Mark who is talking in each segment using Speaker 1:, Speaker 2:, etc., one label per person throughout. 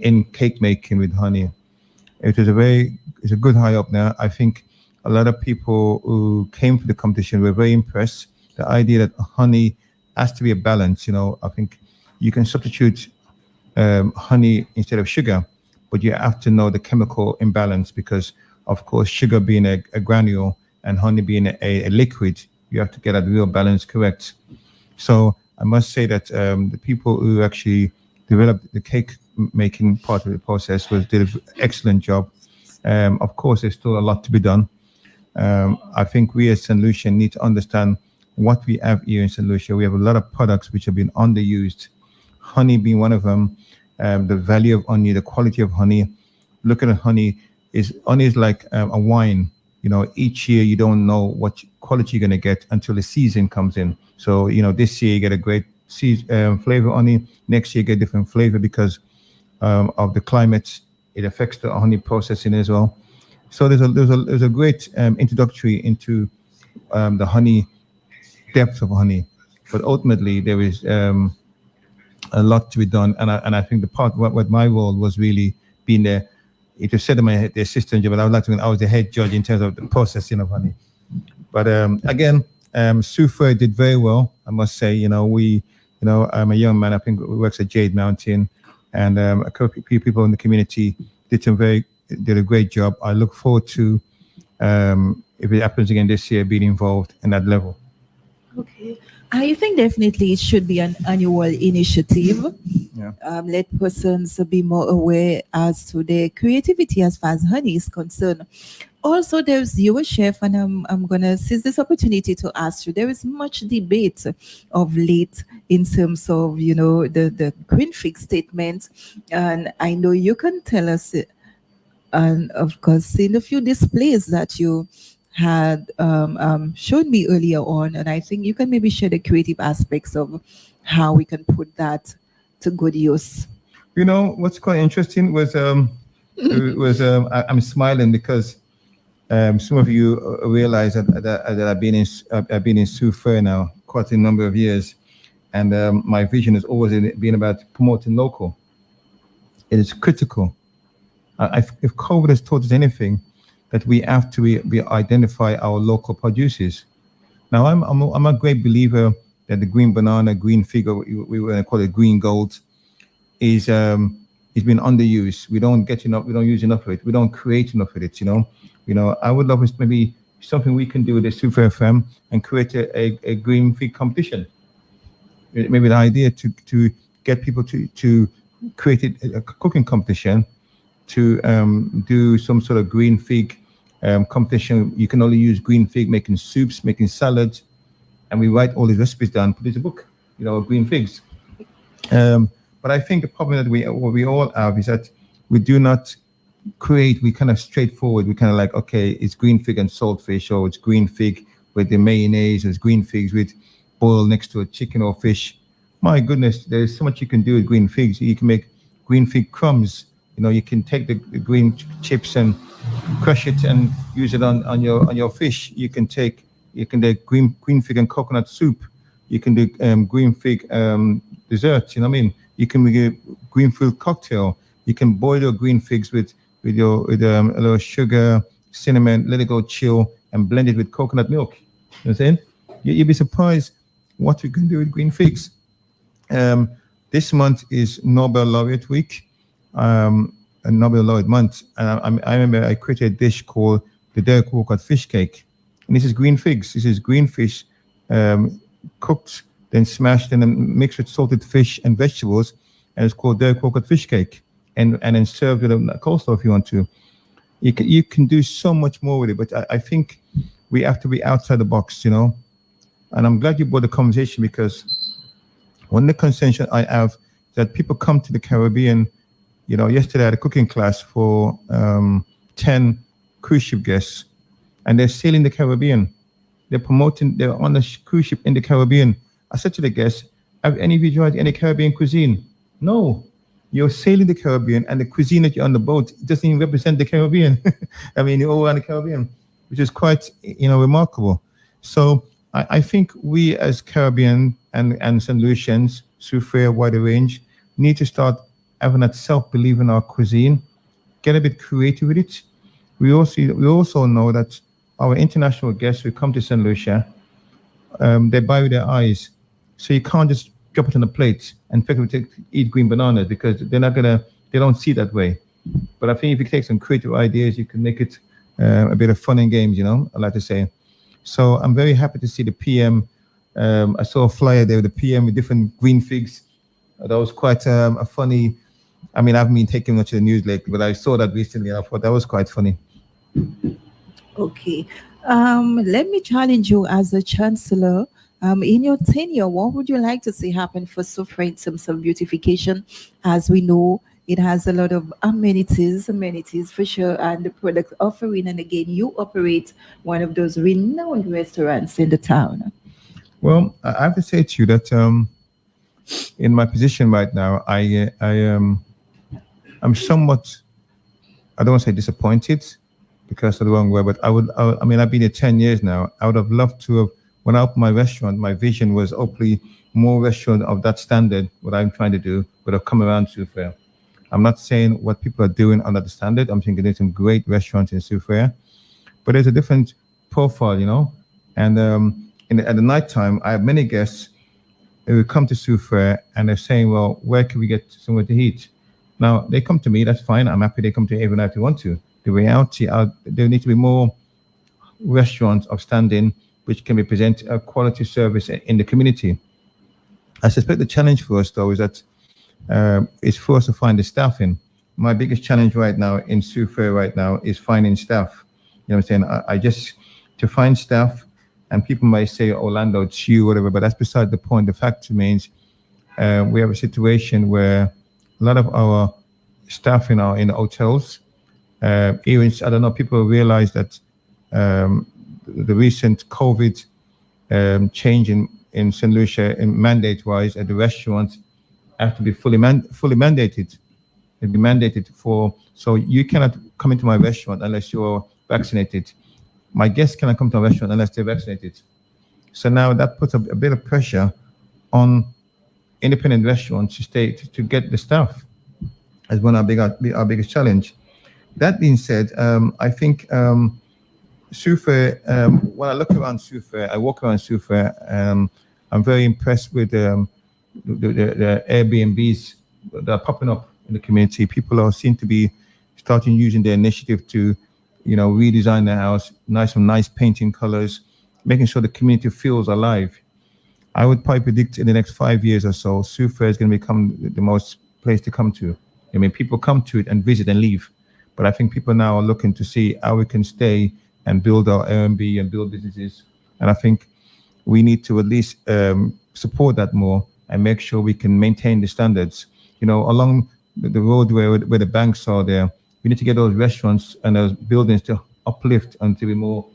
Speaker 1: in cake making with honey. It's a good high up now. I think a lot of people who came for the competition were very impressed. The idea that honey has to be a balance, I think you can substitute honey instead of sugar, but you have to know the chemical imbalance because, of course, sugar being a granule and honey being a liquid, you have to get that real balance correct. So I must say that the people who actually developed the cake making part of the process did an excellent job. Of course, there's still a lot to be done. I think we as St. Lucia need to understand what we have here in St. Lucia. We have a lot of products which have been underused, honey being one of them. The value of honey, the quality of honey. Looking at honey is like a wine. Each year you don't know what quality you're going to get until the season comes in. So, this year you get a great flavor honey. Next year you get different flavor because of the climate. It affects the honey processing as well. So there's a great introductory into the honey depth of honey, but ultimately there is a lot to be done. And I think what my role was really being there. It was said to my the assistant job, but I would like to. I was the head judge in terms of the processing of honey. But again, Souffre did very well. I must say, I'm a young man. I think who works at Jade Mountain, and a couple of people in the community did a great job. I look forward to if it happens again this year, being involved in that level.
Speaker 2: Okay. I think definitely it should be an annual initiative.
Speaker 1: Yeah.
Speaker 2: Let persons be more aware as to their creativity as far as honey is concerned. Also, there's you, a chef, and I'm going to seize this opportunity to ask you. There is much debate of late in terms of, the green fig statement. And I know you can tell us, and of course, in a few displays that you had showed me earlier on, and I think you can maybe share the creative aspects of how we can put that to good use.
Speaker 1: What's quite interesting was I'm smiling because some of you realize that I've been in Souffre now quite a number of years, and my vision has always been about promoting local. It is critical. If COVID has taught us anything, that we have to identify our local producers. Now, I'm a great believer that the green banana, green fig, or we were call it green gold, is been underused. We don't get enough. We don't use enough of it. We don't create enough of it. I would love is maybe something we can do with the Super FM and create a green fig competition. Maybe the idea to get people to create a cooking competition to do some sort of green fig competition. You can only use green fig making soups, making salads, and we write all these recipes down, put it in a book, green figs. But I think the problem that we all have is that we do not create. We kind of straightforward. We kind of like, okay, it's green fig and saltfish, or it's green fig with the mayonnaise, or it's green figs with boiled next to a chicken or fish. My goodness, there's so much you can do with green figs. You can make green fig crumbs. You can take the green chips and crush it and use it on your fish. You can do green fig and coconut soup. You can do green fig desserts. You can make a green fig cocktail. You can boil your green figs with a little sugar, cinnamon, let it go chill, and blend it with coconut milk. You know what I'm saying? You'd be surprised what we can do with green figs. This month is Nobel Laureate Week. A Nobel Laureate month, and I remember I created a dish called the Derek Walcott fish cake, and this is green figs. This is green fish cooked, then smashed, and then mixed with salted fish and vegetables, and it's called Derek Walcott fish cake, and then served with a coleslaw if you want to. You can do so much more with it, but I think we have to be outside the box, And I'm glad you brought the conversation because one of the concerns I have is that people come to the Caribbean. Yesterday I had a cooking class for 10 cruise ship guests, and they're sailing the Caribbean. They're on a cruise ship in the Caribbean. I said to the guests, have any of you tried any Caribbean cuisine? No. You're sailing the Caribbean, and the cuisine that you're on the boat doesn't even represent the Caribbean. I mean, you're all around the Caribbean, which is quite, remarkable. So I think we as Caribbean and St. Lucians, through fair wider range, need to start having that self-belief in our cuisine, get a bit creative with it. We also know that our international guests who come to St. Lucia, they buy with their eyes. So you can't just drop it on a plate and expect them to eat green bananas because they don't see it that way. But I think if you take some creative ideas, you can make it a bit of fun and games, I like to say. So I'm very happy to see the PM. I saw a flyer there with the PM with different green figs. That was quite a funny. I mean, I haven't been taking much of the news lately, but I saw that recently and I thought that was quite funny.
Speaker 2: Okay. Let me challenge you as a chancellor. In your tenure, what would you like to see happen for SOFRA in terms of beautification? As we know, it has a lot of amenities for sure, and the product offering. And again, you operate one of those renowned restaurants in the town.
Speaker 1: Well, I have to say to you that in my position right now, I'm somewhat, I don't want to say disappointed because of the wrong word, but I mean, I've been here 10 years now. I would have loved to have, when I opened my restaurant, my vision was hopefully more restaurant of that standard, what I'm trying to do, would have come around Soufriere. I'm not saying what people are doing under the standard. I'm thinking there's some great restaurants in Soufriere, but there's a different profile, And at the night time, I have many guests who come to Soufriere and they're saying, well, where can we get somewhere to eat? Now, they come to me, that's fine. I'm happy they come to every night they want to. The reality, there need to be more restaurants of standing which can represent a quality service in the community. I suspect the challenge for us, though, is that it's for us to find the staffing. My biggest challenge right now in Soufriere right now is finding staff. You know what I'm saying? I just, to find staff, and people might say, Orlando, it's you, whatever, but that's beside the point. The fact remains, we have a situation where a lot of our staff in the hotels, even, I don't know, people realize that the recent COVID change in St. Lucia in mandate-wise at the restaurants have to be fully mandated. It'll be mandated so you cannot come into my restaurant unless you're vaccinated. My guests cannot come to a restaurant unless they're vaccinated. So now that puts a bit of pressure on independent restaurants to get the staff as one of our biggest challenge. That being said, I think Soufriere, when I look around Soufriere, I walk around Soufriere, I'm very impressed with the Airbnbs that are popping up in the community. People seem to be starting using their initiative to, redesign their house, some nice painting colors, making sure the community feels alive. I would probably predict in the next 5 years or so, Soufriere is going to become the most place to come to. I mean, people come to it and visit and leave. But I think people now are looking to see how we can stay and build our Airbnb and build businesses. And I think we need to at least support that more and make sure we can maintain the standards. Along the road where the banks are there, we need to get those restaurants and those buildings to uplift and to be more,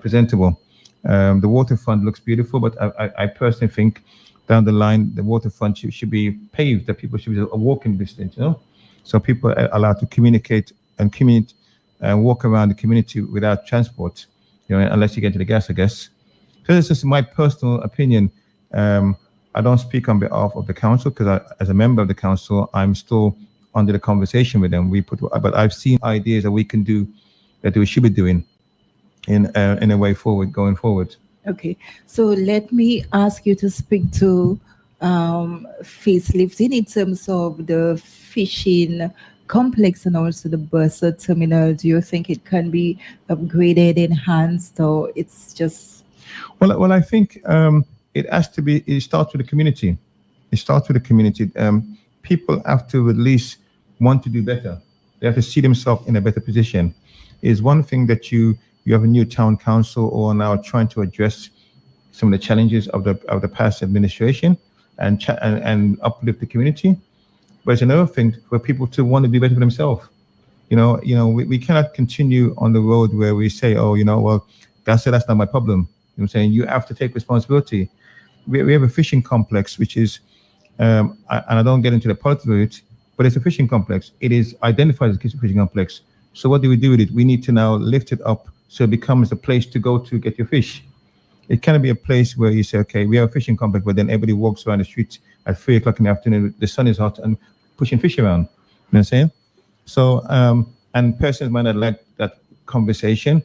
Speaker 1: presentable. The waterfront looks beautiful, but I personally think down the line, the waterfront should be paved, that people should be a walking distance, so people are allowed to communicate and commute and walk around the community without transport, unless you get to the gas, I guess. So this is my personal opinion. I don't speak on behalf of the council because as a member of the council, I'm still under the conversation with them. But I've seen ideas that we can do, that we should be doing in a way forward, going forward.
Speaker 2: Okay, so let me ask you to speak to facelifting in terms of the fishing complex and also the Bursa terminal. Do you think it can be upgraded, enhanced, or it's just?
Speaker 1: Well, I think it has to be. It starts with the community. People have to at least want to do better. They have to see themselves in a better position. Is one thing that you have a new town council or now trying to address some of the challenges of the past administration and uplift the community. But it's another thing for people to want to do better for themselves. We cannot continue on the road where we say, well, that's not my problem. You know what I'm saying? You have to take responsibility. We have a fishing complex, which is, and I don't get into the politics of it, but it's a fishing complex. It is identified as a fishing complex. So what do we do with it? We need to now lift it up so it becomes a place to go to get your fish. It cannot be a place where you say, okay, we have a fishing complex, but then everybody walks around the streets at 3 o'clock in the afternoon. The sun is hot, and pushing fish around. You know what I'm saying? So, and persons might not like that conversation,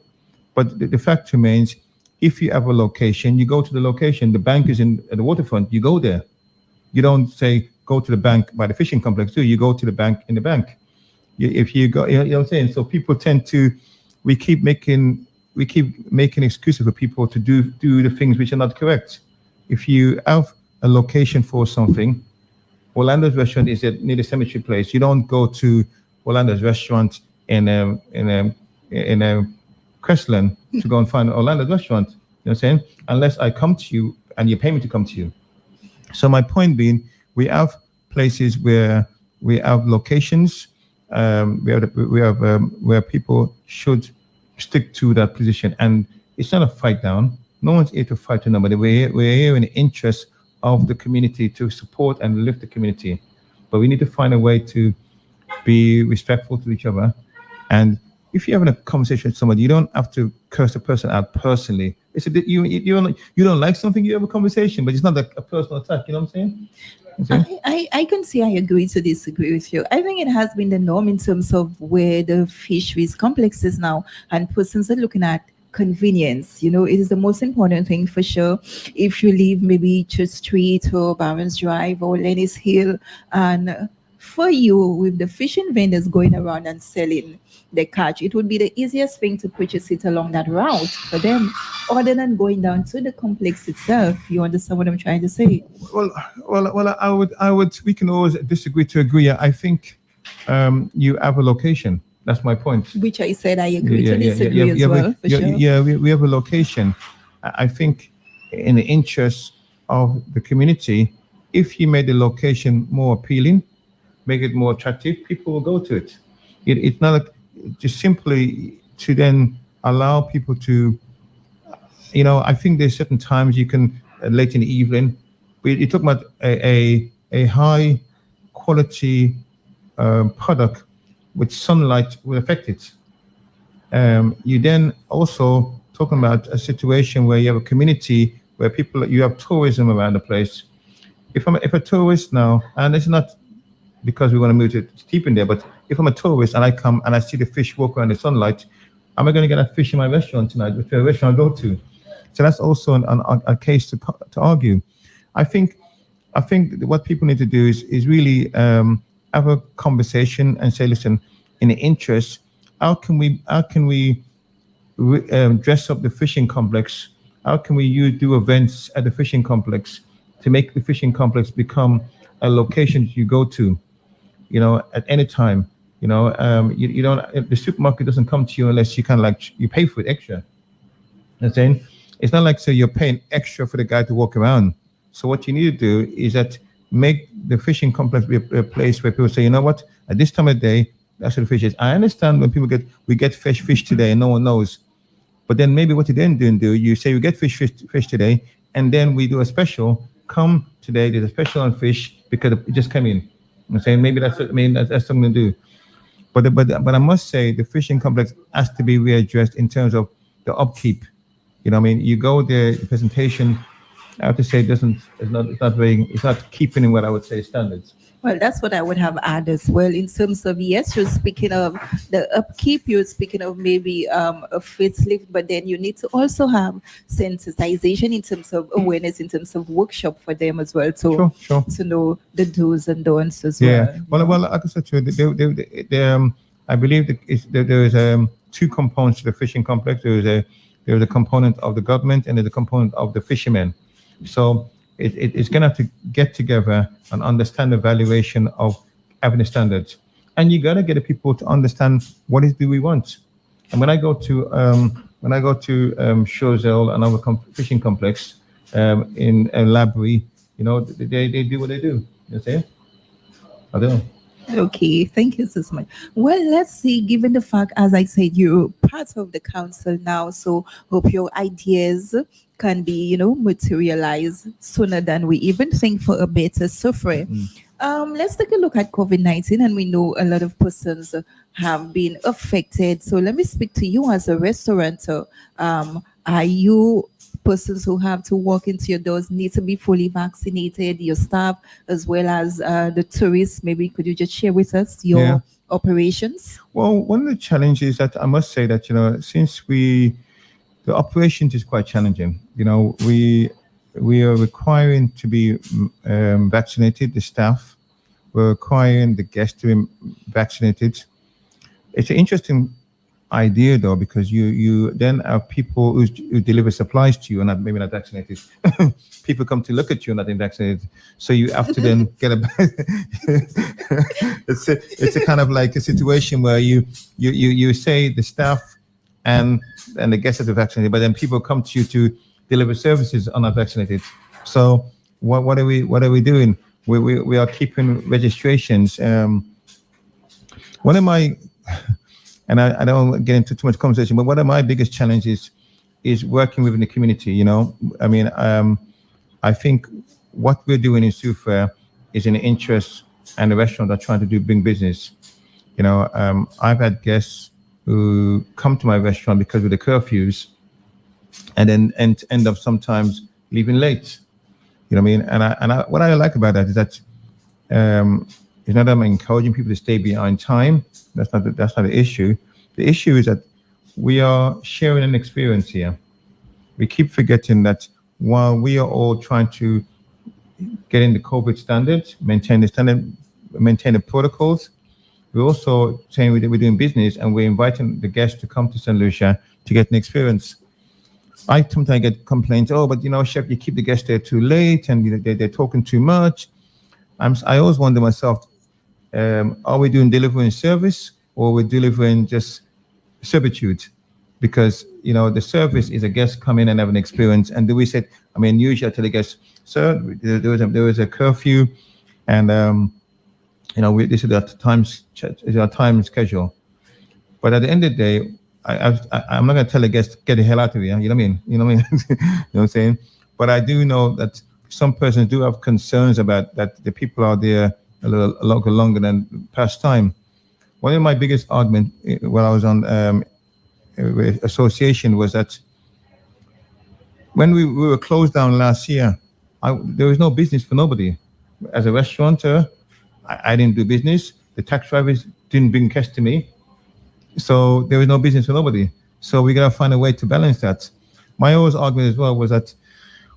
Speaker 1: but the fact remains, if you have a location, you go to the location. The bank is in at the waterfront. You go there. You don't say go to the bank by the fishing complex. Do you go to the bank in the bank? If you go, you know what I'm saying. So people tend to, we keep making excuses for people to do the things which are not correct. If you have a location for something, Orlando's restaurant is near the cemetery place. You don't go to Orlando's restaurant in Crestland to go and find Orlando's restaurant. You know what I'm saying? Unless I come to you and you pay me to come to you. So my point being, we have places where we have locations, where people should stick to that position, and it's not a fight down. No one's here to fight to nobody. We're here in the interest of the community to support and lift the community, but we need to find a way to be respectful to each other. And if you're having a conversation with somebody, you don't have to curse the person out personally. It's you don't like something, you have a conversation, but it's not a personal attack. You know what I'm saying?
Speaker 2: I can say I agree to disagree with you. I think it has been the norm in terms of where the fisheries complex is now, and persons are looking at convenience. You know, it is the most important thing for sure. If you leave maybe Church Street or Barron's Drive or Lenny's Hill, and for you, with the fishing vendors going around and selling the catch, it would be the easiest thing to purchase it along that route for them, other than going down to the complex itself. You understand what I'm trying to say?
Speaker 1: Well, I would. We can always disagree to agree. I think you have a location. That's my point.
Speaker 2: Which I said I agree to disagree as well, for sure.
Speaker 1: Yeah, we have a location. I think in the interest of the community, if you made the location more appealing, make it more attractive, people will go to it. It's not like just simply to then allow people to, I think there's certain times you can, late in the evening, you're talking about a high quality product with sunlight will affect it. You then also talking about a situation where you have a community where you have tourism around the place. If a tourist now, and it's not because we want to move to steep in there, but if I'm a tourist and I come and I see the fish walk around the sunlight, am I going to get a fish in my restaurant tonight, which restaurant I go to? So that's also a case to argue. I think what people need to do is really have a conversation and say, listen, in the interest, how can we dress up the fishing complex? How can we do events at the fishing complex to make the fishing complex become a location you go to, at any time? You don't. The supermarket doesn't come to you unless you you pay for it extra. You know what I'm saying? It's not like you're paying extra for the guy to walk around. So what you need to do is that make the fishing complex be a place where people say, you know what, at this time of day, that's what the fish is. I understand when people we get fresh fish today and no one knows. But then maybe what you then do, you say we get fish today, and then we do a special. Come today, there's a special on fish because it just came in. I'm saying maybe that's something to do. But I must say the fishing complex has to be readdressed in terms of the upkeep. You go there, the presentation, I have to say it's not keeping in what I would say standards.
Speaker 2: Well, that's what I would have added as well. In terms of, yes, you're speaking of the upkeep, you're speaking of maybe a facelift, but then you need to also have sensitization in terms of awareness, in terms of workshop for them as well, to know the do's and don'ts as well.
Speaker 1: Well, like I said, I believe there is two components to the fishing complex. There's a component of the government and there's a component of the fishermen. So it's going to have to get together and understand the valuation of having the standards. And you got to get the people to understand what do we want. And when I go to Choiseul, another fishing complex in Labrie, they do what they do. You see? I don't know.
Speaker 2: Okay, thank you so much. Well, let's see, given the fact, as I said, you're part of the council now, so hope your ideas can be, materialized sooner than we even think for a better software. Let's take a look at COVID-19, and we know a lot of persons have been affected. So let me speak to you as a restaurateur. Are you persons who have to walk into your doors need to be fully vaccinated, your staff as well as the tourists? Maybe could you just share with us
Speaker 1: Yeah.
Speaker 2: your operations?
Speaker 1: Well, one of the challenges that I must say that, since the operations is quite challenging. We are requiring to be vaccinated, the staff. We're requiring the guests to be vaccinated. It's an interesting idea though, because you then have people who deliver supplies to you and maybe not vaccinated. People come to look at you and not being vaccinated, so you have to then get a. It's a kind of like a situation where you say the staff and the guests are vaccinated, but then people come to you to deliver services are not vaccinated. So what are we doing? We are keeping registrations. One of my and I don't want to get into too much conversation, but one of my biggest challenges is working within the community. I mean, I think what we're doing in Sufa is in the interest, and the restaurant are trying to bring business. I've had guests who come to my restaurant because of the curfews, and then end up sometimes leaving late. You know what I mean? And what I like about that is that it's not that I'm encouraging people to stay behind time. That's not the issue. The issue is that we are sharing an experience here. We keep forgetting that while we are all trying to get in the COVID standards, maintain the protocols, we're also saying we're doing business and we're inviting the guests to come to St. Lucia to get an experience. I sometimes get complaints, oh, but chef, you keep the guests there too late and they're talking too much. I always wonder myself, are we doing delivering service or we're delivering just servitude? Because the service is a guest come in and have an experience. And we said, usually I tell the guests, sir, there was a curfew, and this is our time schedule. But at the end of the day, I'm not going to tell the guests get the hell out of here. You know what I mean? You know what I'm saying? But I do know that some persons do have concerns about that the people are there a lot longer than past time. One of my biggest arguments while I was on association was that when we were closed down last year, there was no business for nobody. As a restaurateur, I didn't do business. The tax drivers didn't bring cash to me. So there was no business for nobody. So we got to find a way to balance that. My always argument as well was that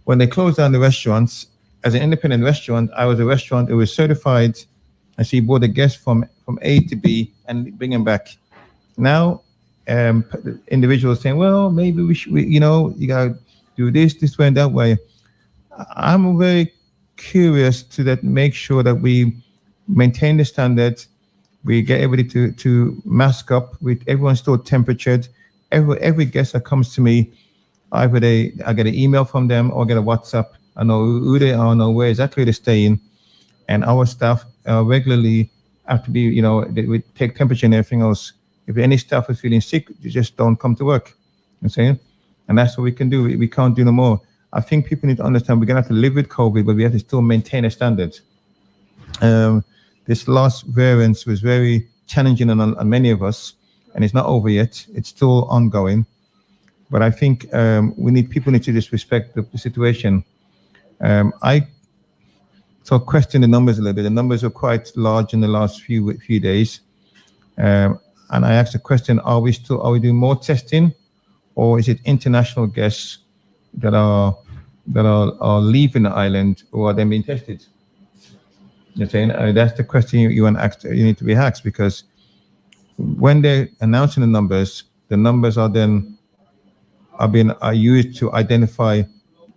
Speaker 1: when they closed down the restaurants, as an independent restaurant, I was a restaurant that was certified. And so you brought a guest from A to B and bring them back. Now, individuals saying, well, maybe we should, you got to do this way and that way. I'm very curious to that, make sure that we maintain the standards. We get everybody to mask up. Everyone's still temperatured. Every guest that comes to me, I get an email from them or get a WhatsApp. I know who they are, I know where exactly they're staying. And our staff regularly have to be, we take temperature and everything else. If any staff is feeling sick, you just don't come to work. You know what I'm saying? And that's what we can do. We can't do no more. I think people need to understand we're going to have to live with COVID, but we have to still maintain a standard. This last variant was very challenging on many of us, and it's not over yet. It's still ongoing. But I think people need to just respect the situation. I question the numbers a little bit. The numbers were quite large in the last few days. And I asked the question, are we doing more testing, or is it international guests that are leaving the island, or are they being tested? You're saying that's the question you need to be asked, because when they're announcing the numbers are used to identify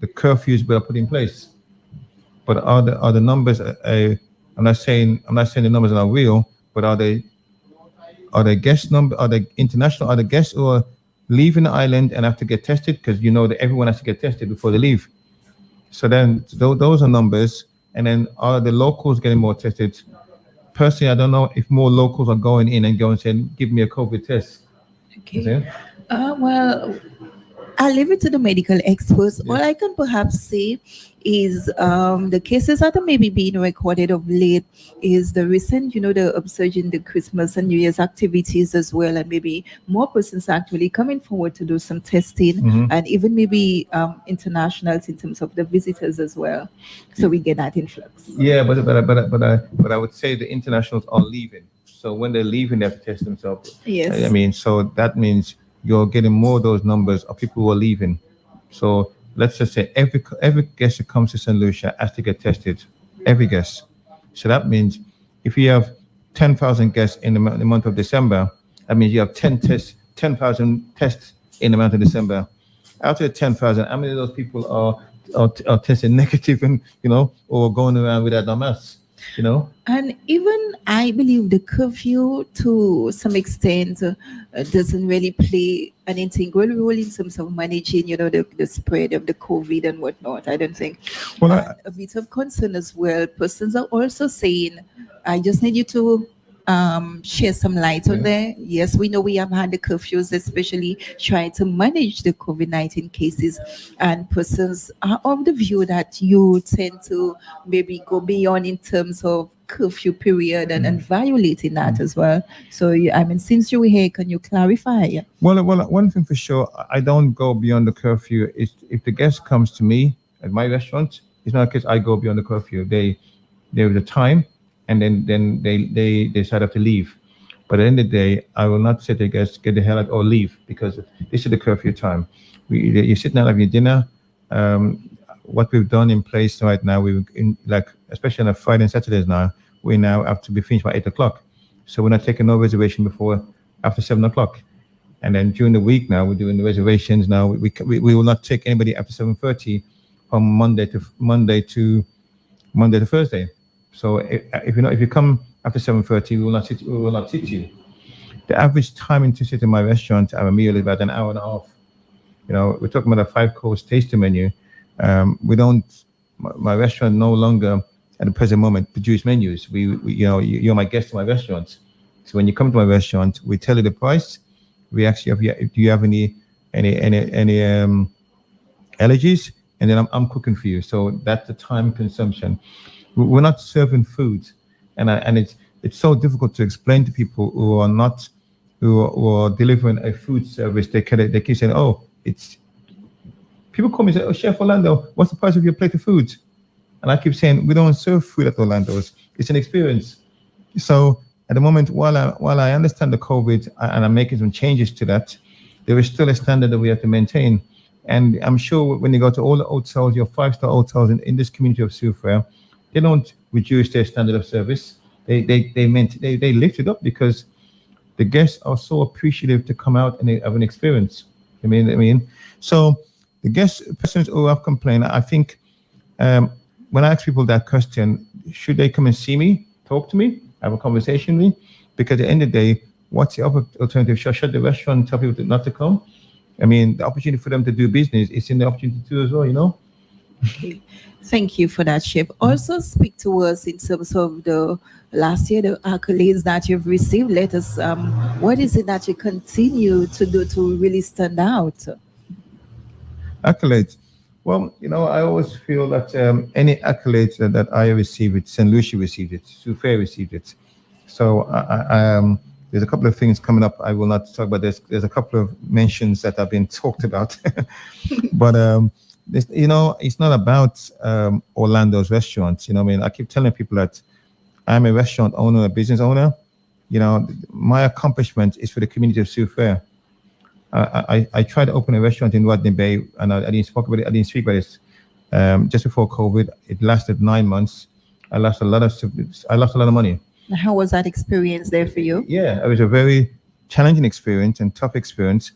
Speaker 1: the curfews that are put in place. But are the numbers? I'm not saying the numbers are real, but are they guest number? Are they international? Are the guests who are leaving the island and have to get tested? Because that everyone has to get tested before they leave. So then those are numbers. And then are the locals getting more tested? Personally, I don't know if more locals are going in and saying, give me a COVID test.
Speaker 2: Okay. Well, I'll leave it to the medical experts.
Speaker 1: Yeah.
Speaker 2: All I can perhaps say is the cases that are maybe being recorded of late is the recent, the upsurge in the Christmas and New Year's activities as well, and maybe more persons actually coming forward to do some testing,
Speaker 1: Mhm.
Speaker 2: and even maybe internationals in terms of the visitors as well. So we get that influx.
Speaker 1: Yeah, but I would say the internationals are leaving. So when they're leaving, they have to test themselves. I
Speaker 2: Yes.
Speaker 1: mean, so that means you're getting more of those numbers of people who are leaving. So let's just say every guest that comes to St. Lucia has to get tested. Every guest. So that means if you have 10,000 guests in the month of December, that means you have 10,000 tests in the month of December. Out of the 10,000, how many of those people are testing negative and, or going around with that mask, you know?
Speaker 2: And even I believe the curfew to some extent doesn't really play an integral role in terms of managing, the spread of the COVID and whatnot. I don't think.
Speaker 1: Well,
Speaker 2: And a bit of concern as well. Persons are also saying, I just need you to share some light on
Speaker 1: yeah.
Speaker 2: there. Yes, we know we have had the curfews, especially trying to manage the COVID-19 cases, and persons are of the view that you tend to maybe go beyond in terms of curfew period and violating that as well. So, I mean, since you're here, can you clarify?
Speaker 1: Well, one thing for sure, I don't go beyond the curfew. If the guest comes to me at my restaurant, it's not because I go beyond the curfew. There is a time, and then they decide to leave. But at the end of the day, I will not say to the guests, get the hell out or leave, because this is the curfew time. You're sitting down having your dinner. What we've done in place right now, especially on a Friday and Saturdays now, we now have to be finished by 8 o'clock. So we're not taking no reservation before after 7 o'clock. And then during the week now, we're doing the reservations. Now we will not take anybody after 7:30 from Monday to Thursday. So if you come after 7:30, we will not sit you. The average time to sit in my restaurant to have a meal is about an hour and a half. We're talking about a 5 course tasting menu. We don't. My restaurant no longer at the present moment produce menus. You're my guest in my restaurant. So when you come to my restaurant, we tell you the price. We actually have, do you have any allergies? And then I'm cooking for you. So that's the time consumption. We're not serving food, and it's so difficult to explain to people who are delivering a food service. They keep saying, oh, it's people call me and say, oh, Chef Orlando, what's the price of your plate of food? And I keep saying, we don't serve food at Orlando's. It's an experience. So at the moment, while I understand the COVID and I'm making some changes to that, there is still a standard that we have to maintain. And I'm sure when you go to all the hotels, your 5-star hotels in this community of Soufriere, they don't reduce their standard of service. They lift it up because the guests are so appreciative to come out and they have an experience. I mean, so the guests, persons who have complained, I think when I ask people that question, should they come and see me, talk to me, have a conversation with me? Because at the end of the day, what's the other alternative? Shut the restaurant and tell people not to come? I mean, the opportunity for them to do business is in the opportunity to do as well.
Speaker 2: Okay. Thank you for that, Chef. Also, speak to us in terms of the last year, the accolades that you've received. Let us, what is it that you continue to do to really stand out?
Speaker 1: Accolades. Well, I always feel that any accolades that I receive it, St. Lucia received it, Soufriere received it. So there's a couple of things coming up. I will not talk about this. There's a couple of mentions that have been talked about, but it's not about Orlando's restaurants. I mean, I keep telling people that I'm a restaurant owner, a business owner. My accomplishment is for the community of Soufriere. I tried to open a restaurant in Rodney Bay, and I didn't speak about it. I didn't speak about this just before COVID. It lasted 9 months. I lost a lot of money.
Speaker 2: How was that experience there for you?
Speaker 1: Yeah, it was a very challenging experience and tough experience.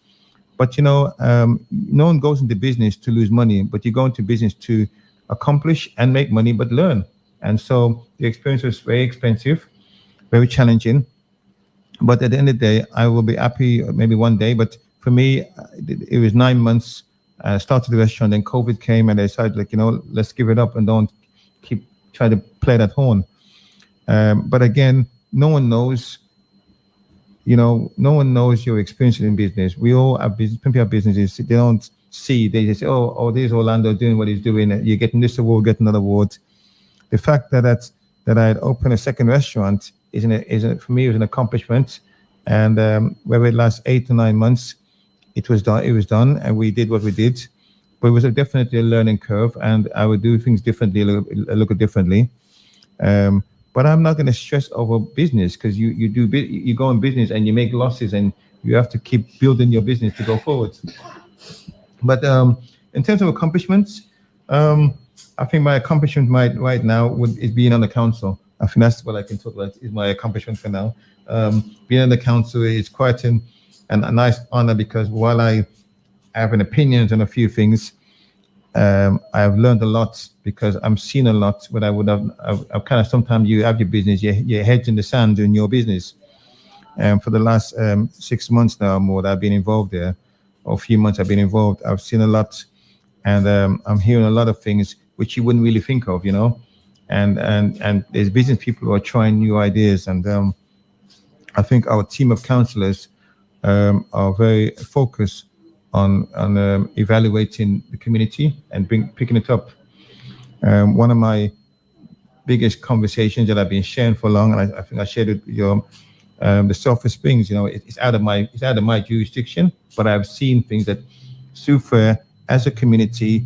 Speaker 1: But no one goes into business to lose money, but you go into business to accomplish and make money, but learn. And so the experience was very expensive, very challenging. But at the end of the day, I will be happy maybe one day. But for me, it was 9 months. I started the restaurant, then COVID came, and I decided, let's give it up and don't keep trying to play that horn. But again, no one knows. No one knows your experience in business. We all have business. People have businesses. They don't see. They just say, oh, there's Orlando doing what he's doing. You're getting this award, getting another award. The fact that I had opened a second restaurant for me, it was an accomplishment. And whether it lasts 8 to 9 months, it was done. It was done, and we did what we did. But it was definitely a learning curve, and I would do things differently, a little differently. But I'm not going to stress over business, because you go in business and you make losses, and you have to keep building your business to go forward. But in terms of accomplishments, I think my accomplishment right now is being on the council. I think that's what I can talk about, is my accomplishment for now. Being on the council is quite a nice honor, because while I have an opinions on a few things, I have learned a lot, because I'm seeing a lot. What I would have, I've kind of, sometimes you have your business, your head's in the sand doing your business. And for the last 6 months now or more that I've been involved there, or a few months I've been involved, I've seen a lot, and I'm hearing a lot of things which you wouldn't really think of, and there's business people who are trying new ideas, and I think our team of counselors are very focused on evaluating the community and picking it up. One of my biggest conversations that I've been sharing for long, and I think I shared it with you, the Sulphur Springs. It's out of my jurisdiction, but I've seen things that Sufa, as a community,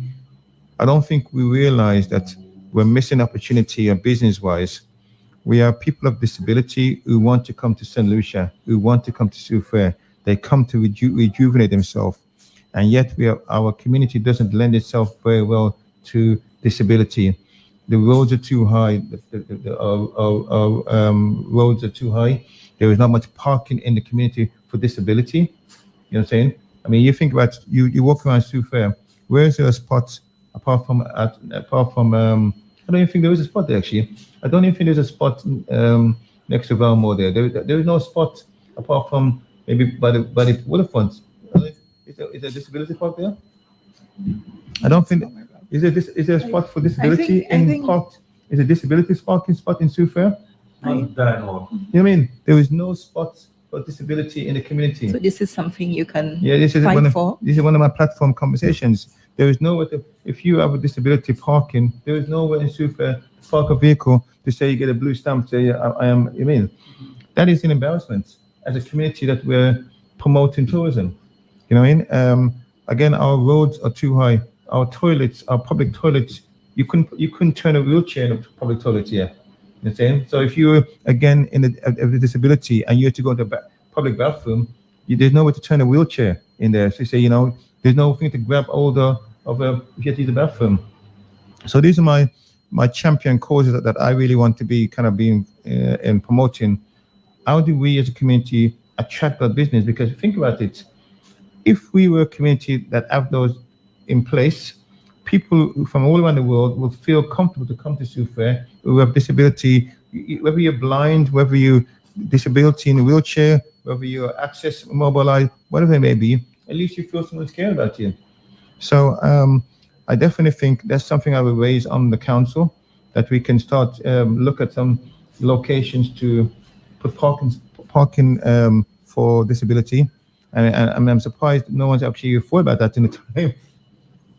Speaker 1: I don't think we realize that we're missing opportunity business-wise. We are people of disability who want to come to St. Lucia, who want to come to Sufa. They come to rejuvenate themselves, and yet our community doesn't lend itself very well to disability. The roads are too high. Our roads are too high. There is not much parking in the community for disability. You know what I'm saying? I mean, you think about, you walk around Sufa. Where is there a spot apart from I don't even think there is a spot there, actually. I don't even think there's a spot next to Valmore there. There is no spot apart from maybe by the waterfront. Is there a disability park there? I don't think. Is there a spot for disability in park? Is a disability parking spot in Sufa?
Speaker 3: Not that long.
Speaker 1: You know what I mean? There is no spot for disability in the community.
Speaker 2: So this is something you can
Speaker 1: this is
Speaker 2: fight for.
Speaker 1: This is one of my platform conversations. There is nowhere if you have a disability parking, there is nowhere in Sufa to park a vehicle to say you get a blue stamp, say I am. You mean that is an embarrassment as a community that we're promoting tourism. You know what I mean? Again, our roads are too high. Our toilets, our public toilets, you couldn't turn a wheelchair in a public toilet here. You know what I'm saying? So if you're again in a disability and you have to go to the public bathroom, there's nowhere to turn a wheelchair in there. So you say, there's no thing to grab hold of if you have to use the bathroom. So these are my champion causes that I really want to be kind of being in promoting. How do we as a community attract that business? Because think about it. If we were a community that have those in place, people from all around the world will feel comfortable to come to Sufa who have disability, whether you're blind, whether you're disability in a wheelchair, whether you're access mobilized, whatever it may be, at least you feel someone's caring about you. So I definitely think that's something I will raise on the council, that we can start look at some locations to put parking for disability. And I'm surprised no one's actually thought about that in the time. You know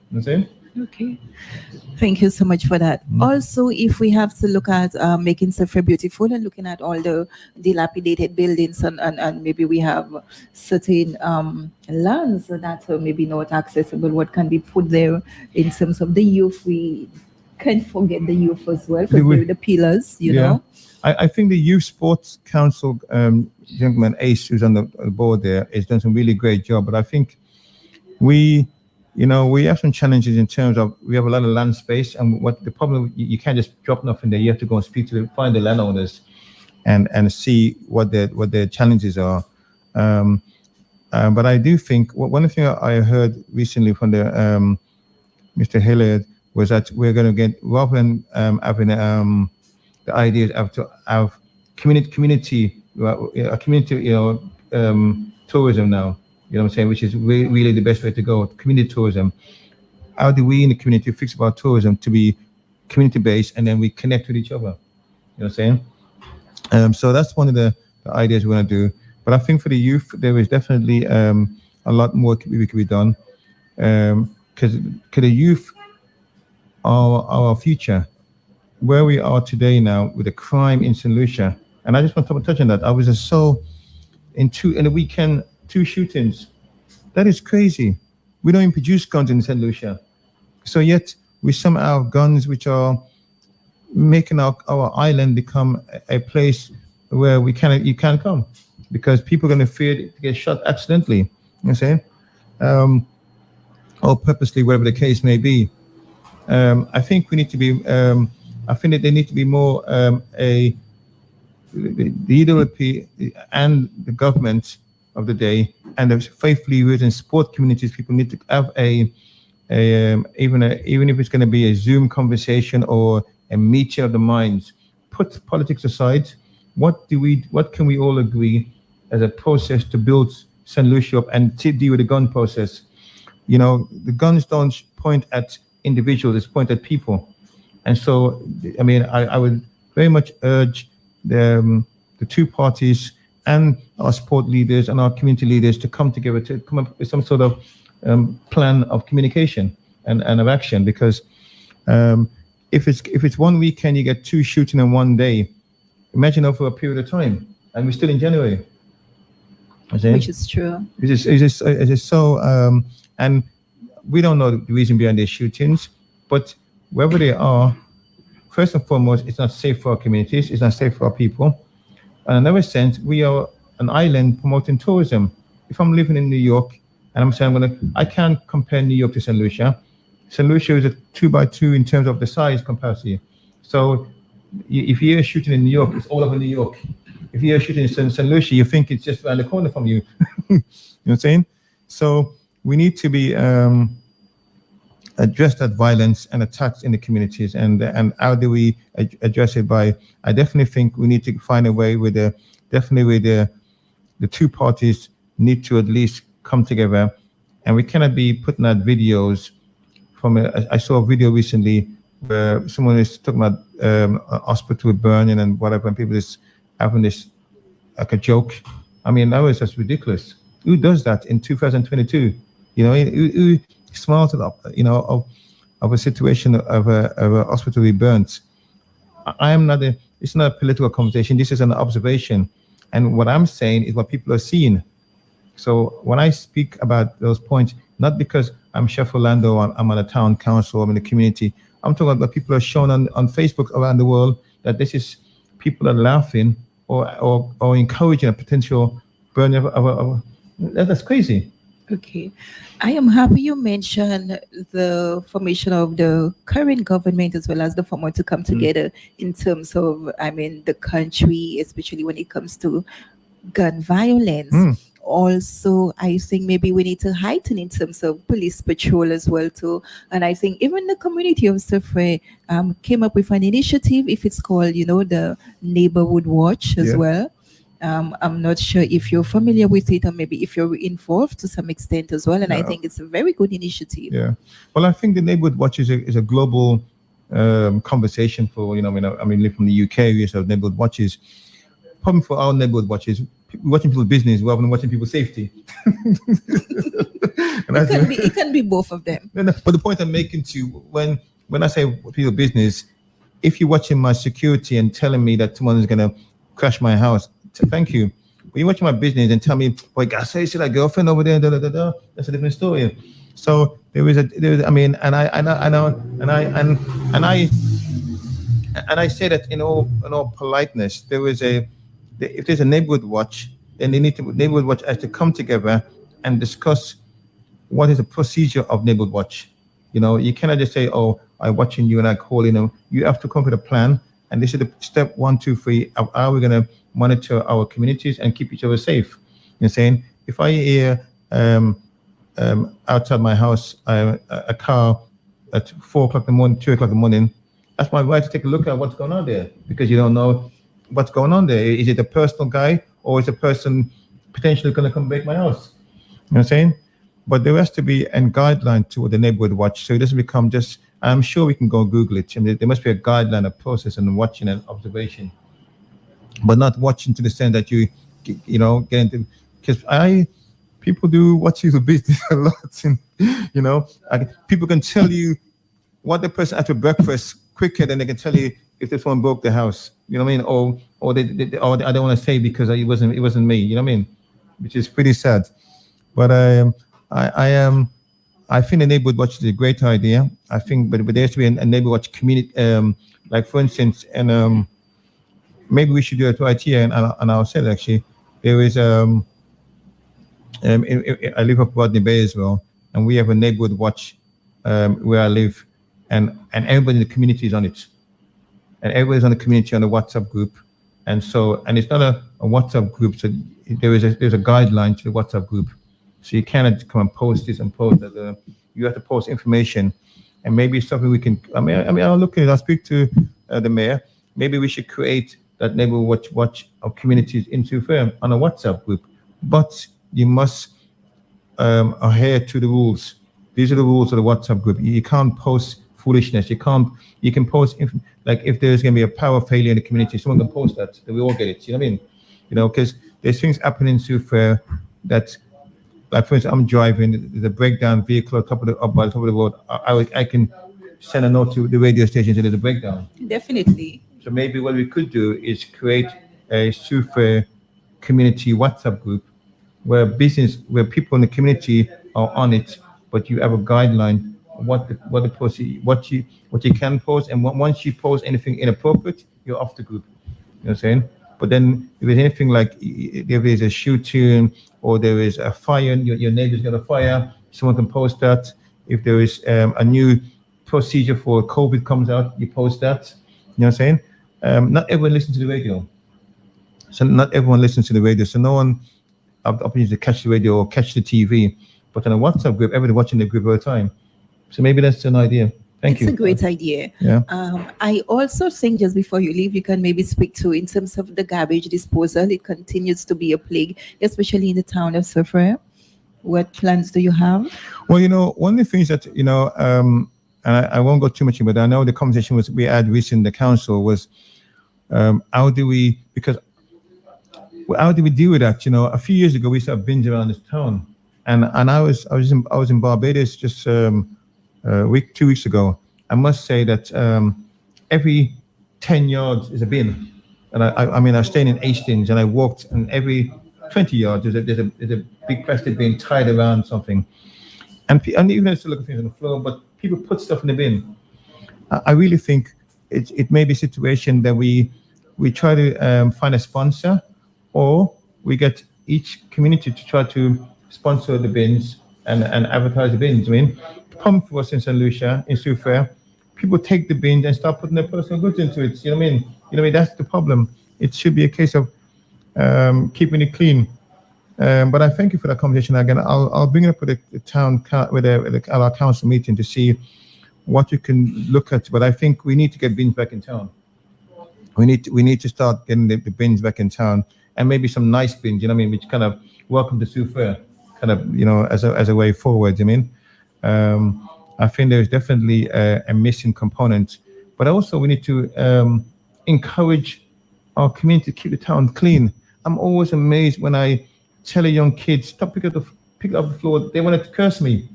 Speaker 1: what I'm saying?
Speaker 2: Okay. Thank you so much for that. Also, if we have to look at making Sufa beautiful and looking at all the dilapidated buildings and maybe we have certain lands that are maybe not accessible, what can be put there in terms of the youth? We can't forget the youth as well, because they're the pillars, you know.
Speaker 1: I think the Youth Sports Council, gentleman Ace, who's on the board there, has done some really great job. But I think we have some challenges in terms of we have a lot of land space, and what the problem, you can't just drop nothing there. You have to go and find the landowners and see what their challenges are. But I do think one thing I heard recently from the Mr. Hilliard was that we're going to get, rather than having the idea of to have community tourism now. You know what I'm saying? Which is really the best way to go. Community tourism. How do we in the community fix about tourism to be community-based, and then we connect with each other? You know what I'm saying? So that's one of the ideas we want to do. But I think for the youth, there is definitely a lot more we could be done. Because the youth are our future. Where we are today now with the crime in St. Lucia, and I just want to touch on that. I was just so in the weekend, two shootings. That is crazy. We don't even produce guns in St. Lucia. So yet we somehow have guns which are making our island become a place where you can't come because people are going to fear to get shot accidentally. You know what I'm saying? Um, or purposely, whatever the case may be. I think we need to be. I think that there need to be more the EWP and the government of the day and the faith leaders and sport communities. People need to have even if it's going to be a Zoom conversation or a meeting of the minds. Put politics aside. What can we all agree as a process to build St. Lucia up and to deal with the gun process? You know, the guns don't point at individuals; it's point at people. And so, I mean, I would very much urge the two parties and our sport leaders and our community leaders to come together to come up with some sort of plan of communication and of action. Because if it's one weekend, you get two shooting in one day. Imagine over a period of time, and we're still in January.
Speaker 2: Which is true.
Speaker 1: It's just so, and we don't know the reason behind these shootings, but wherever they are, first and foremost, it's not safe for our communities, it's not safe for our people. In another sense, we are an island promoting tourism. If I'm living in New York and I'm saying I can't compare New York to St. Lucia. St. Lucia is a 2x2 in terms of the size capacity. So if you're shooting in New York, it's all over New York. If you're shooting in St. Lucia, you think it's just around the corner from you. You know what I'm saying? So we need to be address that violence and attacks in the communities, and how do we address it? By I definitely think we need to find a way with the two parties need to at least come together, and we cannot be putting out videos from I saw a video recently where someone is talking about a hospital burning and whatever, and people is having this like a joke. I mean, that was just ridiculous. Who does that in 2022? You know, who smarts it up? You know, of a situation of a hospital being burnt. I am not it's not a political conversation. This is an observation, and what I'm saying is what people are seeing. So when I speak about those points, not because I'm Chef Orlando, I'm on a town council, I'm in the community. I'm talking about what people are showing on Facebook around the world, that this is people are laughing or encouraging a potential burning of that's crazy.
Speaker 2: Okay. I am happy you mentioned the formation of the current government as well as the former to come together in terms of, I mean, the country, especially when it comes to gun violence. Also, I think maybe we need to heighten in terms of police patrol as well too. And I think even the community of Sufre came up with an initiative, if it's called, the Neighborhood Watch as well. I'm not sure if you're familiar with it or maybe if you're involved to some extent as well. And I think it's a very good initiative.
Speaker 1: Yeah. Well, I think the Neighborhood Watch is a global conversation for, I mean, live from the UK, we have neighborhood watches. Problem for our neighborhood watches, watching people's business rather than watching people's safety.
Speaker 2: It can be both of them.
Speaker 1: No, but the point I'm making to you, when I say people's business, if you're watching my security and telling me that someone is going to crash my house, thank you. When you're watching my business and tell me, boy, I say, see that girlfriend over there, that's a different story. So I mean, and I say that in all politeness, if there's a neighborhood watch, then neighborhood watch has to come together and discuss what is the procedure of neighborhood watch. You cannot just say, oh, I'm watching you and I call in. You have to come with a plan. And this is the step 1, 2, 3 of how we're going to monitor our communities and keep each other safe. You're saying, if I hear outside my house a car at 4 o'clock in the morning, 2 o'clock in the morning, that's my right to take a look at what's going on there, because you don't know what's going on there. Is it a personal guy or is a person potentially going to come break my house? You know what I'm saying? But there has to be a guideline to the neighborhood watch, so it doesn't become just. I'm sure we can go Google it. I mean, there must be a guideline, a process, and watching and observation, but not watching to the extent that you get into. Because people do watch you business a lot, and people can tell you what the person had for breakfast quicker than they can tell you if the phone broke the house. You know what I mean? Or I don't want to say because it wasn't me. You know what I mean? Which is pretty sad. But I am. I think a neighborhood watch is a great idea. I think, but there has to be a neighborhood watch community. Like for instance, and maybe we should do it right here, and I'll say it actually. There is I live up Rodney Bay as well, and we have a neighborhood watch where I live, and everybody in the community is on it, and everybody's on the community on the WhatsApp group, and it's not a WhatsApp group, so there's a guideline to the WhatsApp group, so you cannot come and post this and post that. You have to post information, and maybe it's something we can. I'll look at it. I'll speak to the mayor. Maybe we should create that neighborhood watch of communities into firm on a WhatsApp group, but you must adhere to the rules. These are the rules of the WhatsApp group. You can't post foolishness. You can post like if there's going to be a power failure in the community, someone can post that. We all get it. You know what I mean? Because there's things happening in Suffolk that, like for instance, I'm driving. There's a breakdown vehicle up by the top of the road. I can send a note to the radio station so there's a breakdown.
Speaker 2: Definitely.
Speaker 1: So maybe what we could do is create a Suffolk community WhatsApp group where people in the community are on it, but you have a guideline what you can post, and once you post anything inappropriate, you're off the group. You know what I'm saying? But then if there's anything like if there's a shooting or there is a fire, your neighbor's got a fire, someone can post that. If there is a new procedure for COVID comes out, you post that. You know what I'm saying? Not everyone listens to the radio. So not everyone listens to the radio. So no one opportunity to catch the radio or catch the TV. But in a WhatsApp group, everybody watching the group all the time. So maybe that's an idea. Thank you.
Speaker 2: It's a great idea.
Speaker 1: Yeah.
Speaker 2: I also think just before you leave, you can maybe speak to in terms of the garbage disposal. It continues to be a plague, especially in the town of Suffolk. What plans do you have?
Speaker 1: Well, one of the things that, and I won't go too much in, but I know the conversation we had recently in the council was how do we deal with that? A few years ago, we used to have bins around this town. And I was in Barbados just 2 weeks ago. I must say that every 10 yards is a bin, and I was staying in Hastings, and I walked, and every 20 yards there's a big plastic bin tied around something, and even though I still look at things on the floor, but people put stuff in the bin. I really think it may be a situation that we try to find a sponsor, or we get each community to try to sponsor the bins and advertise the bins. I mean, come for us in St. Lucia, in Suffolk, people take the bins and start putting their personal goods into it. You know what I mean? That's the problem. It should be a case of keeping it clean. But I thank you for that conversation again. I'll bring it up with the town, with our council meeting to see what you can look at. But I think we need to get bins back in town. We need to start getting the bins back in town, and maybe some nice bins. You know what I mean? Which kind of welcome to Suffolk, kind of as a way forward. I mean. I think there's definitely a missing component, but also we need to encourage our community to keep the town clean. I'm always amazed when I tell a young kid, stop pick up the floor. They want to curse me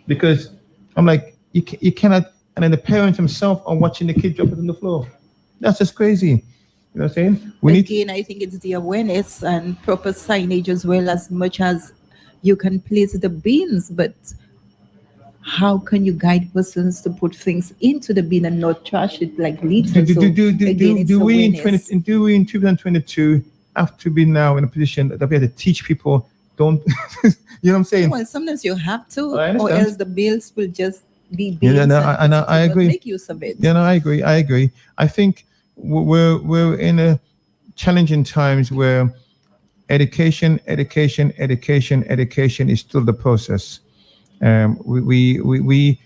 Speaker 1: because I'm like, you cannot. And then the parents themselves are watching the kid drop it on the floor. That's just crazy. You know what I'm saying?
Speaker 2: I think it's the awareness and proper signage as well, as much as you can place the bins, but how can you guide persons to put things into the bin and not trash it like litter?
Speaker 1: Do we in 2022 have to be now in a position that we have to teach people? Don't you know what I'm saying?
Speaker 2: Well, sometimes you have to, or else the bills will just be bills.
Speaker 1: I agree.
Speaker 2: Make use of it.
Speaker 1: Yeah, no, I agree. I think we're in a challenging times where education is still the process. We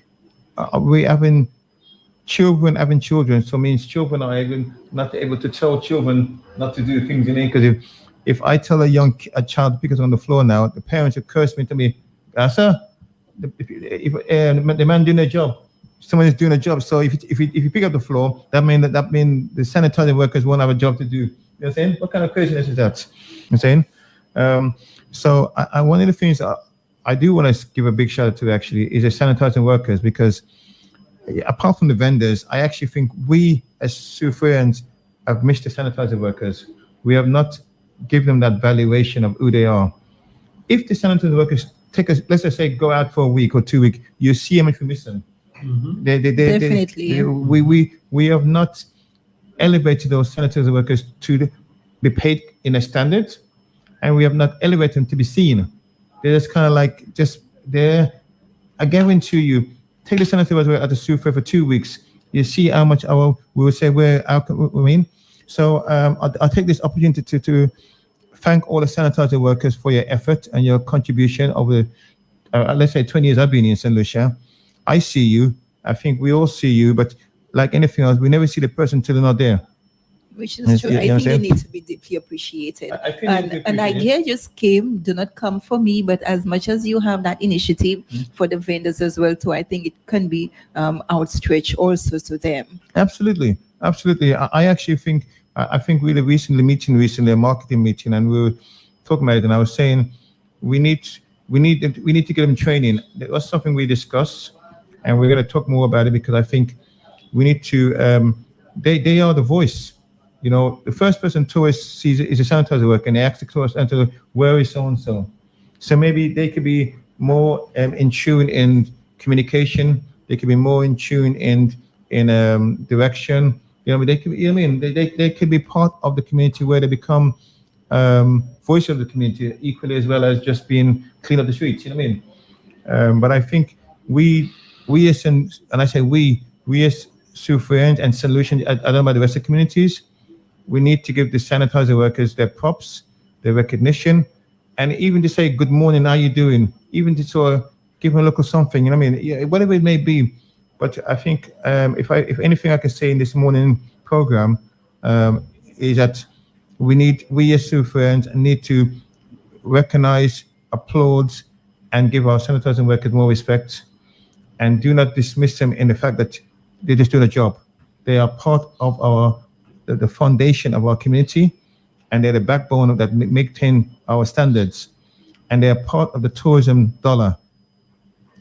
Speaker 1: having children, so means children are even not able to tell children not to do things in it. Because if I tell a child because on the floor now, the parents would curse me to me, sir, if the man doing their job, someone is doing a job. So if you pick up the floor, that mean the sanitary workers won't have a job to do. You know what I'm saying? What kind of craziness is that? You know what I'm saying? So one of the things I do want to give a big shout out to actually is the sanitizing workers, because apart from the vendors, I actually think we as Sufrians have missed the sanitizer workers. We have not given them that valuation of who they are. If the sanitizer workers take us, let's just say, go out for a week or 2 weeks, you see how much we miss them.
Speaker 2: Definitely.
Speaker 1: We have not elevated those sanitizer workers to be paid in a standard, and we have not elevated them to be seen. They're just kind of like just there. I guarantee you, take the sanitary worker at the zoo for 2 weeks. You see how much our we would say we're out. I mean, so I'll take this opportunity to thank all the sanitizer workers for your effort and your contribution over, let's say, 20 years I've been in St. Lucia. I see you. I think we all see you, but like anything else, we never see the person till they're not there.
Speaker 2: Which is true.
Speaker 1: You
Speaker 2: I
Speaker 1: know what I'm
Speaker 2: think they
Speaker 1: saying?
Speaker 2: need to be deeply appreciated.
Speaker 1: I feel they need to be
Speaker 2: An
Speaker 1: appreciated.
Speaker 2: idea just came, do not come for me, but as much as you have that initiative for the vendors as well too, I think it can be outstretched also to them.
Speaker 1: Absolutely, absolutely. I actually think I think we had a recently a marketing meeting, and we were talking about it. And I was saying we need to get them training. That was something we discussed, and we're going to talk more about it, because I think we need to. They are the voice. You know, the first person tourist sees it is a sanitizer worker, and they ask the tourist, "And where is so and so?" So maybe they could be more in tune in communication. They could be more in tune in direction. You know, they could. You know what I mean? They could be part of the community, where they become voice of the community equally, as well as just being clean up the streets. You know what I mean? But I think we as and I say we as Sufrians and solutions. I don't know about the rest of the communities. We need to give the sanitizer workers their props, their recognition, and even to say good morning, how you doing? Even to sort of give them a little something. You know what I mean? Yeah, whatever it may be. But I think if anything I can say in this morning program is that we as Sufrians need to recognize, applaud, and give our sanitizing workers more respect, and do not dismiss them in the fact that they're just doing a job. They are part of the foundation of our community, and they're the backbone of that maintain our standards, and they are part of the tourism dollar.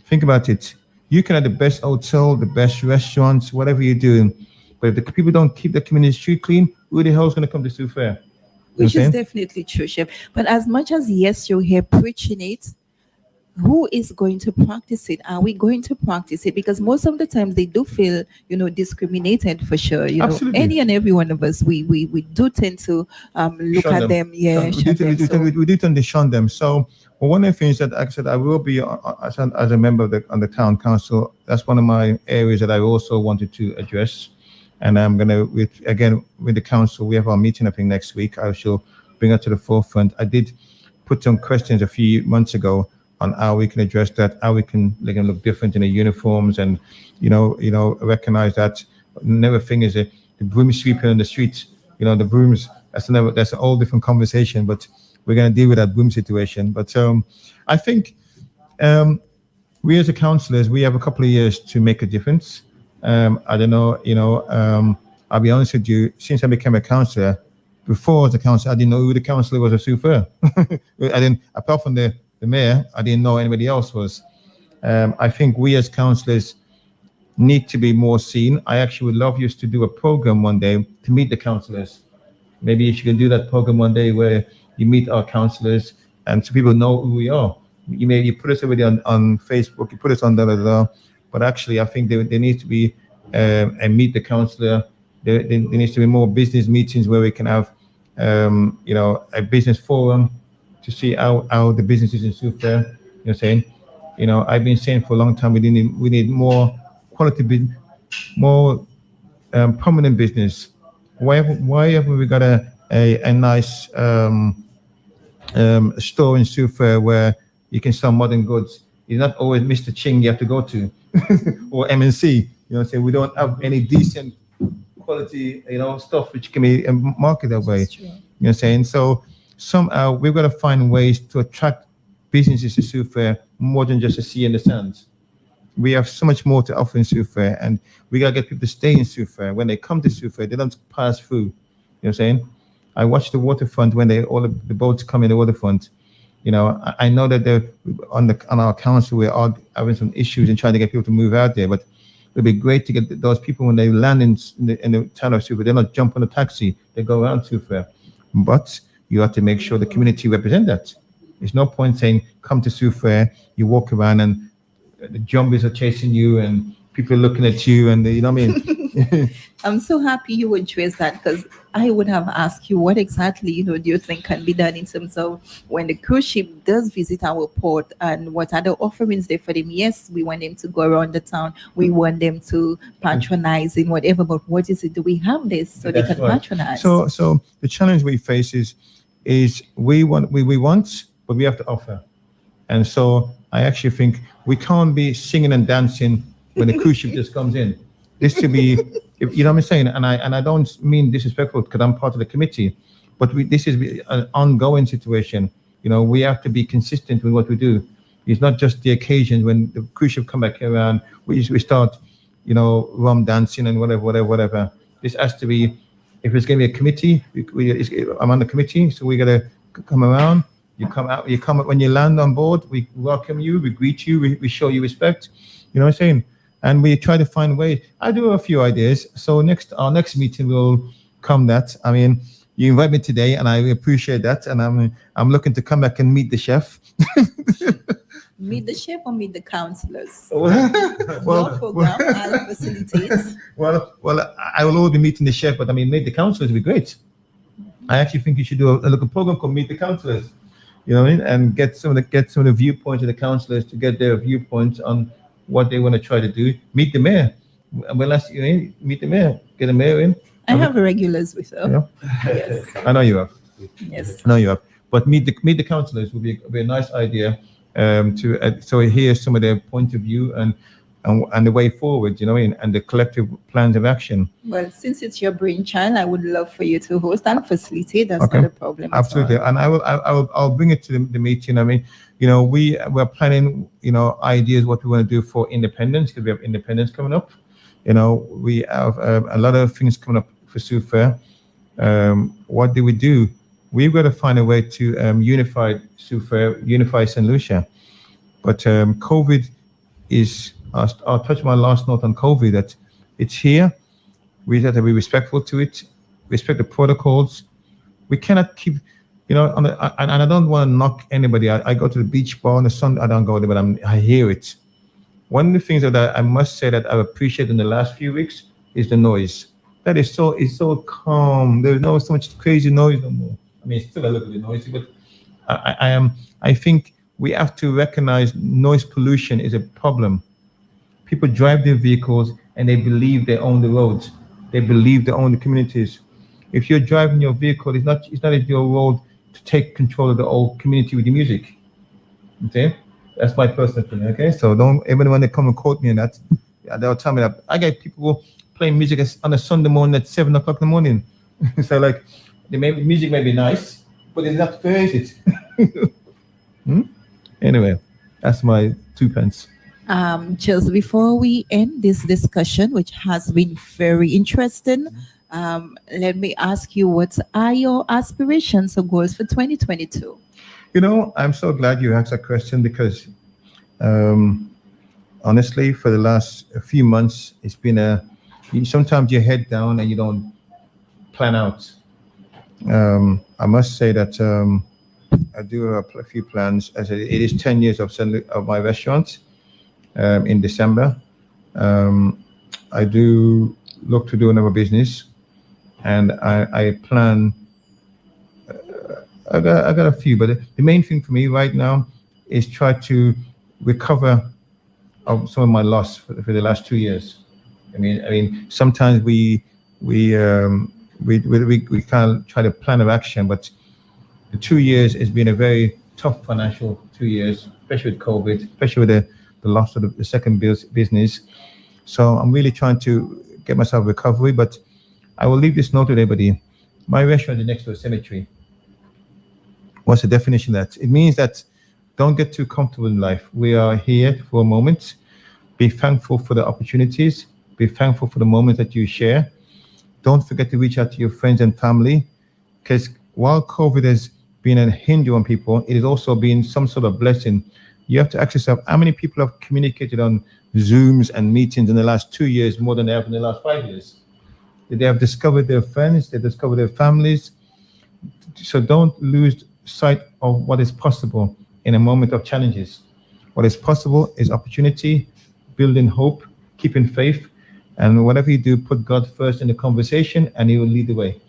Speaker 1: Think about it. You can have the best hotel, the best restaurants, whatever you're doing, but if the people don't keep the community street clean, who the hell is going to come to Sioux Fair? You know what I'm
Speaker 2: Which is
Speaker 1: saying?
Speaker 2: definitely true, Chef. But as much as yes, you're here preaching it, who is going to practice it? Are we going to practice it? Because most of the times they do feel, discriminated for sure.
Speaker 1: Absolutely.
Speaker 2: Any and every one of us, we do tend to look
Speaker 1: Shun
Speaker 2: at
Speaker 1: them.
Speaker 2: them, yeah,
Speaker 1: We
Speaker 2: shun
Speaker 1: do,
Speaker 2: them. So,
Speaker 1: we do tend to shun them. So, well, one of the things that I said I will be as a member of on the town council. That's one of my areas that I also wanted to address, and I'm gonna with the council. We have our meeting I think next week. I shall bring it to the forefront. I did put some questions a few months ago on how we can address that, how we can make them look different in the uniforms, and recognize that. Another thing is the broom sweeper in the streets. The brooms. That's a whole different conversation, but we're going to deal with that broom situation. But I think um, we as a councillors, we have a couple of years to make a difference. I don't know, I'll be honest with you. Since I became a councillor, before as a councillor, I didn't know who the councillor was a super. I didn't, apart from the mayor, I didn't know anybody else was. I think we as councillors need to be more seen. I actually would love you to do a program one day to meet the councillors. Maybe if you can do that program one day where you meet our councillors and so people know who we are. You put us already on Facebook, you put us on but actually I think there needs to be and meet the councillor. There needs to be more business meetings where we can have a business forum to see how the businesses in Sioux Fair. You know what I'm saying? I've been saying for a long time we need more quality business, more prominent business. Why haven't we got a nice store in Sioux Fair where you can sell modern goods? It's not always Mr. Ching you have to go to or MNC. Say we don't have any decent quality, stuff which can be marketed that way.
Speaker 2: true.
Speaker 1: You know what I'm saying? So somehow we've got to find ways to attract businesses to Sioux Fair more than just a sea in the sands. We have so much more to offer in Sioux Fair, and we gotta get people to stay in Sioux Fair. When they come to Sioux Fair, they don't pass through. You know what I'm saying? I watch the waterfront when the boats come in the waterfront. I know that they're on our council we're all having some issues and trying to get people to move out there, but it'd be great to get those people when they land in the town of Super. They don't jump on a taxi; they go around Super. But you have to make sure the community represent that. There's no point saying come to Super, you walk around and the zombies are chasing you and people are looking at you and you know what I mean.
Speaker 2: I'm so happy you addressed that because I would have asked you what exactly, do you think can be done in terms of when the cruise ship does visit our port and what are the offerings there for them? Yes, we want them to go around the town. We want them to patronize in whatever, but what is it? Do we have this so they
Speaker 1: That's
Speaker 2: can
Speaker 1: right.
Speaker 2: patronize?
Speaker 1: So the challenge we face is we want, but we have to offer. And so I actually think we can't be singing and dancing when the cruise ship just comes in. This should be, you know what I'm saying? And I don't mean disrespectful because I'm part of the committee, but this is an ongoing situation. We have to be consistent with what we do. It's not just the occasions when the cruise ship come back around, we start, rum dancing and whatever. This has to be, if it's going to be a committee, I'm on the committee, so we got to come around. You come out. When you land on board. We welcome you. We greet you. We show you respect. You know what I'm saying? And we try to find ways. I do have a few ideas. So our next meeting will come. That I mean, you invite me today, and I appreciate that. And I'm looking to come back and meet the chef.
Speaker 2: Meet the chef or meet the counselors?
Speaker 1: Well,
Speaker 2: Your program, I'll facilitate.
Speaker 1: well, I will always be meeting the chef, but I mean, meet the counselors would be great. I actually think you should do a local program called Meet the Counselors. You know what I mean? And get some of the viewpoints of the councillors to get their viewpoints on what they want to try to do. Meet the mayor. Well, meet the mayor. Get the mayor in.
Speaker 2: I have regulars with her.
Speaker 1: Yeah.
Speaker 2: Yes.
Speaker 1: I know you have.
Speaker 2: Yes.
Speaker 1: I know you have. But meet the councillors would be a nice idea. So hear some of their point of view and the way forward. You know, and the collective plans of action.
Speaker 2: Well, since it's your brainchild, I would love for you to host and facilitate. That's
Speaker 1: Okay.
Speaker 2: not a problem. at
Speaker 1: Absolutely,
Speaker 2: all.
Speaker 1: and I'll bring it to the meeting. I mean, we're planning, ideas what we want to do for independence because we have independence coming up. We have a lot of things coming up for Sioux Fair. What do we do? We've got to find a way to unify Sioux Fair, unify St. Lucia. But COVID is. I'll touch my last note on COVID. That it's here. We have to be respectful to it, respect the protocols. We cannot keep, and I don't want to knock anybody. I go to the beach bar on the sun. I don't go there, but I hear it. One of the things that I must say that I've appreciated in the last few weeks is the noise. That is it's so calm. There's no so much crazy noise no more. I mean, it's still a little bit noisy, but I think we have to recognize noise pollution is a problem. People drive their vehicles and they believe they own the roads. They believe they own the communities. If you're driving your vehicle, it's not your role to take control of the whole community with the music. Okay, that's my personal opinion. Okay, so don't everyone that come and quote me on that. They'll tell me that I get people playing music on a Sunday morning at 7 o'clock in the morning. So like, music may be nice, but it's not fair, is it? Anyway, that's my 2 pence.
Speaker 2: Just before we end this discussion, which has been very interesting, let me ask you, what are your aspirations or goals for 2022?
Speaker 1: I'm so glad you asked that question because, honestly, for the last few months, it's been sometimes you head down and you don't plan out. I must say that I do have a few plans. As it is 10 years of my restaurant. In December, I do look to do another business, and I plan. I got a few, but the main thing for me right now is try to recover of some of my loss for the last 2 years. I mean, sometimes we can't try to plan of action, but the 2 years has been a very tough financial 2 years, especially with COVID, especially with the loss of the second business. So I'm really trying to get myself recovery, but I will leave this note with everybody. My restaurant is next to a cemetery. What's the definition of that? It means that don't get too comfortable in life. We are here for a moment. Be thankful for the opportunities. Be thankful for the moments that you share. Don't forget to reach out to your friends and family. because while COVID has been a hinder on people, it has also been some sort of blessing. You have to ask yourself how many people have communicated on Zooms and meetings in the last 2 years more than they have in the last 5 years. They have discovered their friends, they discovered their families. So don't lose sight of what is possible in a moment of challenges. What is possible is opportunity, building hope, keeping faith, and whatever you do, put God first in the conversation, and He will lead the way.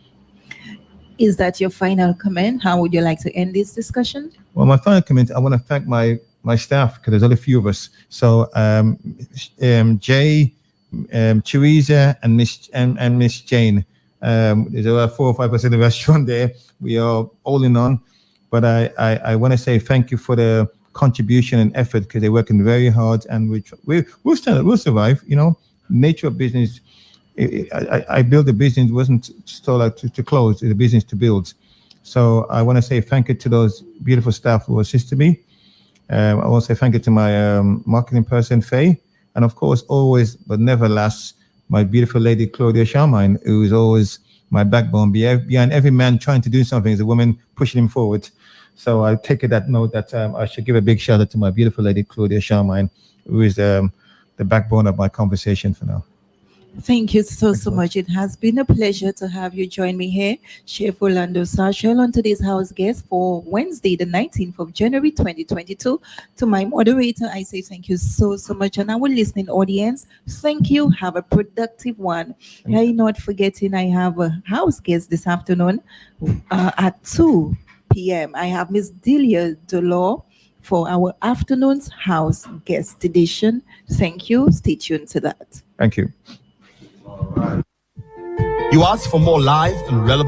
Speaker 2: Is that your final comment? How would you like to end this discussion?
Speaker 1: Well, my final comment, I want to thank my staff because there's only a few of us. So Jay, Teresa, and Miss Jane. There's about 4 or 5 of us in the restaurant there. We are all in on, but I want to say thank you for the contribution and effort because they're working very hard, and we'll survive. You know, nature of business. I built a business. It wasn't still like to close. It's a business to build. So I want to say thank you to those beautiful staff who assisted me. I want to say thank you to my marketing person, Faye. And of course, always, but never last, my beautiful lady, Claudia Charmaine, who is always my backbone. Behind every man trying to do something is a woman pushing him forward. So I take it that note that I should give a big shout out to my beautiful lady, Claudia Charmaine, who is the backbone of my conversation for now.
Speaker 2: Thank you so much. It has been a pleasure to have you join me here, Chef Orlando Sarchel, on today's house guest for Wednesday, the 19th of January, 2022. To my moderator, I say thank you so much. And our listening audience, thank you. Have a productive one. I'm not forgetting I have a house guest this afternoon at 2 p.m. I have Miss Delia Delore for our afternoon's house guest edition. Thank you. Stay tuned to that.
Speaker 1: Thank you.
Speaker 3: You asked for more live and relevant